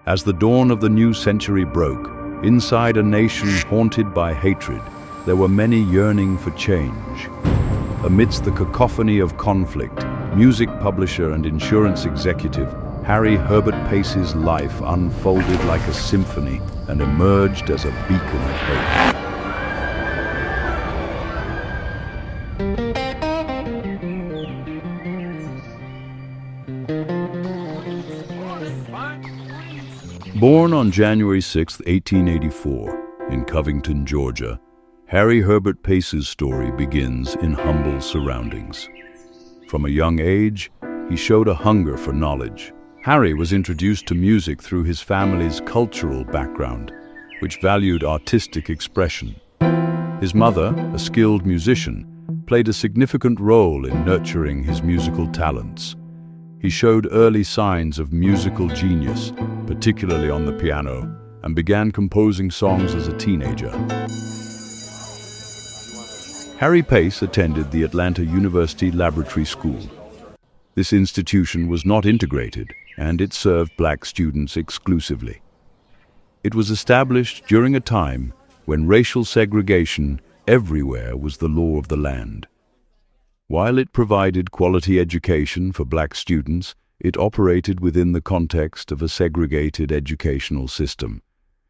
As the dawn of the new century broke, inside a nation haunted by hatred, there were many yearning for change. Amidst the cacophony of conflict, music publisher and insurance executive Herbert Pace's life unfolded like a symphony and emerged as a beacon of hope. Born on January 6, 1884, in Covington, Georgia, Herbert Pace's story begins in humble surroundings. From a young age, he showed a hunger for knowledge. Harry was introduced to music through his family's cultural background, which valued artistic expression. His mother, a skilled musician, played a significant role in nurturing his musical talents. He showed early signs of musical genius, particularly on the piano, and began composing songs as a teenager. Harry Pace attended the Atlanta University Laboratory School. This institution was not integrated, and it served black students exclusively. It was established during a time when racial segregation everywhere was the law of the land. While it provided quality education for black students, it operated within the context of a segregated educational system.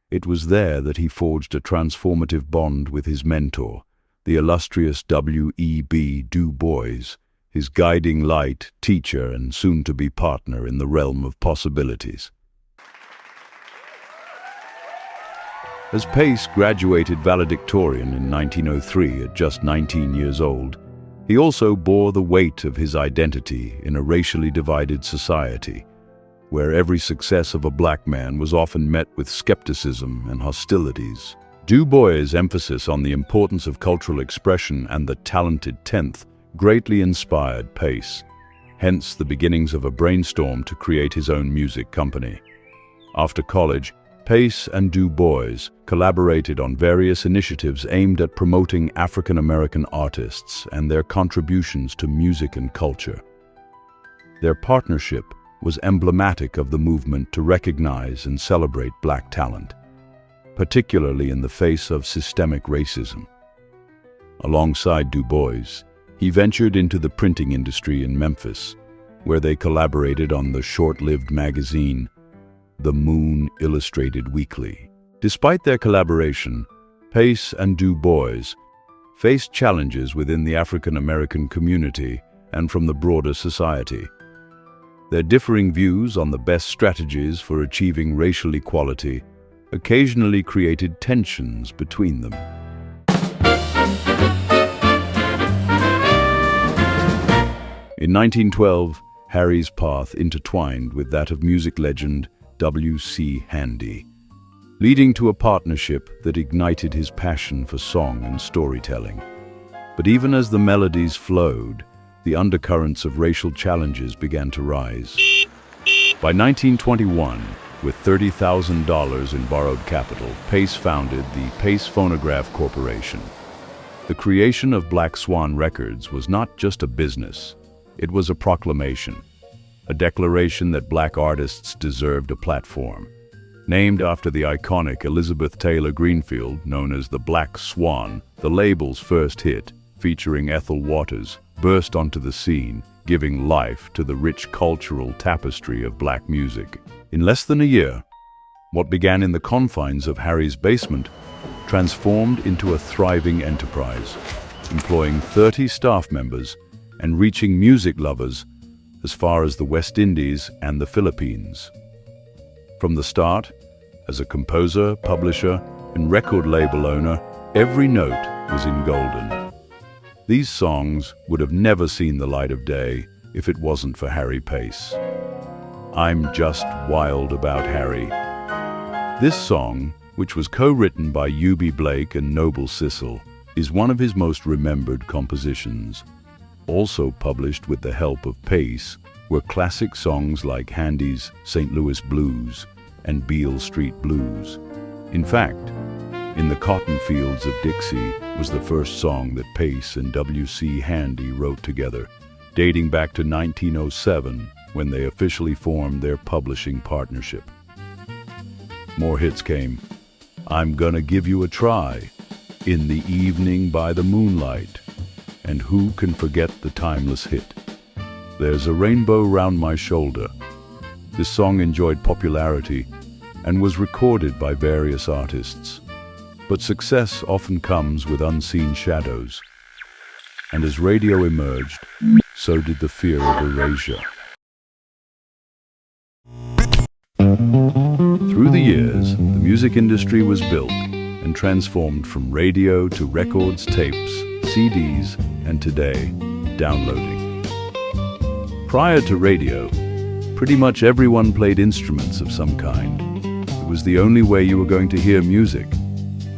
It was there that he forged a transformative bond with his mentor, the illustrious W.E.B. Du Bois, his guiding light, teacher, and soon-to-be partner in the realm of possibilities. As Pace graduated valedictorian in 1903 at just 19 years old, he also bore the weight of his identity in a racially divided society, where every success of a black man was often met with skepticism and hostilities. Du Bois' emphasis on the importance of cultural expression and the talented tenth greatly inspired Pace, hence the beginnings of a brainstorm to create his own music company. After college, Pace and Du Bois collaborated on various initiatives aimed at promoting African-American artists and their contributions to music and culture. Their partnership was emblematic of the movement to recognize and celebrate black talent, particularly in the face of systemic racism. Alongside Du Bois, he ventured into the printing industry in Memphis, where they collaborated on the short-lived magazine, The Moon Illustrated Weekly. Despite their collaboration, Pace and Du Bois faced challenges within the African-American community and from the broader society. Their differing views on the best strategies for achieving racial equality occasionally created tensions between them. In 1912, Harry's path intertwined with that of music legend W.C. Handy, leading to a partnership that ignited his passion for song and storytelling. But even as the melodies flowed, the undercurrents of racial challenges began to rise. By 1921, with $30,000 in borrowed capital, Pace founded the Pace Phonograph Corporation. The creation of Black Swan Records was not just a business, it was a proclamation, a declaration that black artists deserved a platform. Named after the iconic Elizabeth Taylor Greenfield, known as the Black Swan, the label's first hit, featuring Ethel Waters, burst onto the scene, giving life to the rich cultural tapestry of black music. In less than a year, what began in the confines of Harry's basement transformed into a thriving enterprise, employing 30 staff members and reaching music lovers as far as the West Indies and the Philippines. From the start, as a composer, publisher, and record label owner, every note was in golden. These songs would have never seen the light of day if it wasn't for Harry Pace. I'm Just Wild About Harry. This song, which was co-written by Eubie Blake and Noble Sissle, is one of his most remembered compositions. Also published with the help of Pace were classic songs like Handy's St. Louis Blues and Beale Street Blues. In fact, In the Cotton Fields of Dixie was the first song that Pace and W.C. Handy wrote together, dating back to 1907 when they officially formed their publishing partnership. more hits came. I'm Gonna Give You a Try, In the Evening by the Moonlight, and who can forget the timeless hit, There's a Rainbow Round My Shoulder. This song enjoyed popularity and was recorded by various artists. But success often comes with unseen shadows. And as radio emerged, so did the fear of erasure. Through the years, the music industry was built and transformed from radio to records, tapes, CDs, and today, downloading. Prior to radio, pretty much everyone played instruments of some kind. It was the only way you were going to hear music.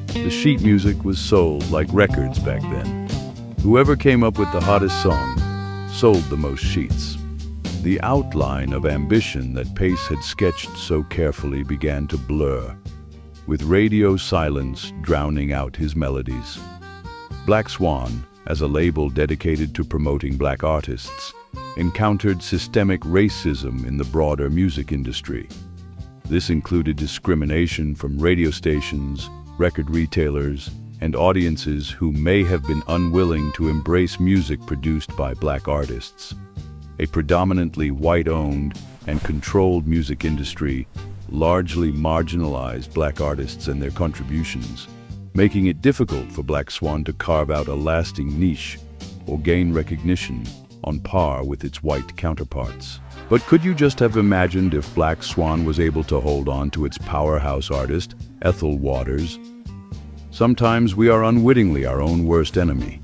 The sheet music was sold like records back then. Whoever came up with the hottest song sold the most sheets. The outline of ambition that Pace had sketched so carefully began to blur, with radio silence drowning out his melodies. Black Swan, as a label dedicated to promoting black artists, encountered systemic racism in the broader music industry. This included discrimination from radio stations, record retailers, and audiences who may have been unwilling to embrace music produced by black artists. A predominantly white-owned and controlled music industry largely marginalized black artists and their contributions, making it difficult for Black Swan to carve out a lasting niche or gain recognition on par with its white counterparts. But could you just have imagined if Black Swan was able to hold on to its powerhouse artist, Ethel Waters? Sometimes we are unwittingly our own worst enemy.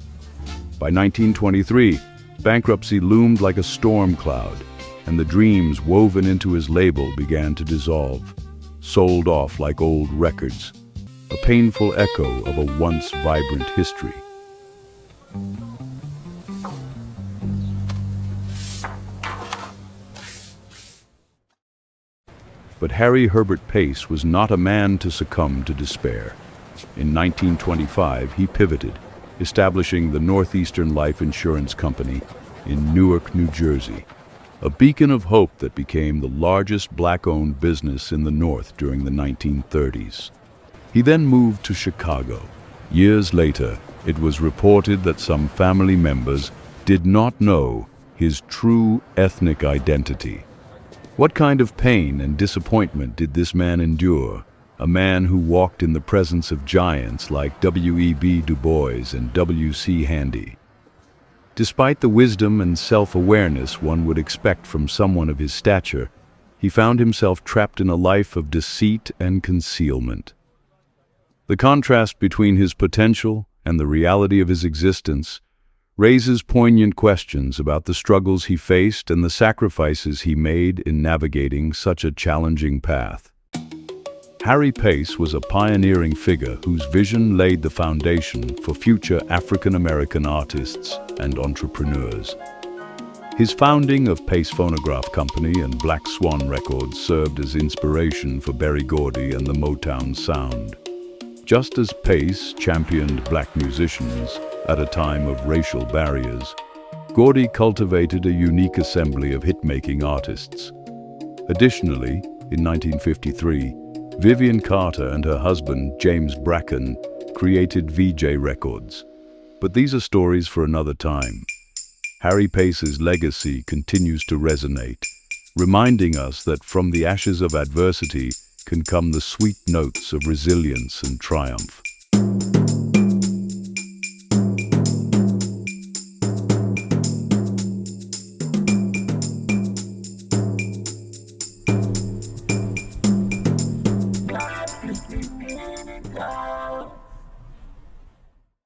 By 1923, bankruptcy loomed like a storm cloud, and the dreams woven into his label began to dissolve, sold off like old records, a painful echo of a once vibrant history. But Herbert Pace was not a man to succumb to despair. In 1925, he pivoted, establishing the Northeastern Life Insurance Company in Newark, New Jersey, a beacon of hope that became the largest black-owned business in the North during the 1930s. He then moved to Chicago. Years later, it was reported that some family members did not know his true ethnic identity. What kind of pain and disappointment did this man endure? A man who walked in the presence of giants like W.E.B. Du Bois and W.C. Handy. Despite the wisdom and self-awareness one would expect from someone of his stature, he found himself trapped in a life of deceit and concealment. The contrast between his potential and the reality of his existence raises poignant questions about the struggles he faced and the sacrifices he made in navigating such a challenging path. Herbert Pace was a pioneering figure whose vision laid the foundation for future African-American artists and entrepreneurs. His founding of Pace Phonograph Company and Black Swan Records served as inspiration for Berry Gordy and the Motown sound. Just as Pace championed black musicians at a time of racial barriers, Gordy cultivated a unique assembly of hit-making artists. Additionally, in 1953, Vivian Carter and her husband, James Bracken, created VJ Records. But these are stories for another time. Herbert Pace's legacy continues to resonate, reminding us that from the ashes of adversity can come the sweet notes of resilience and triumph.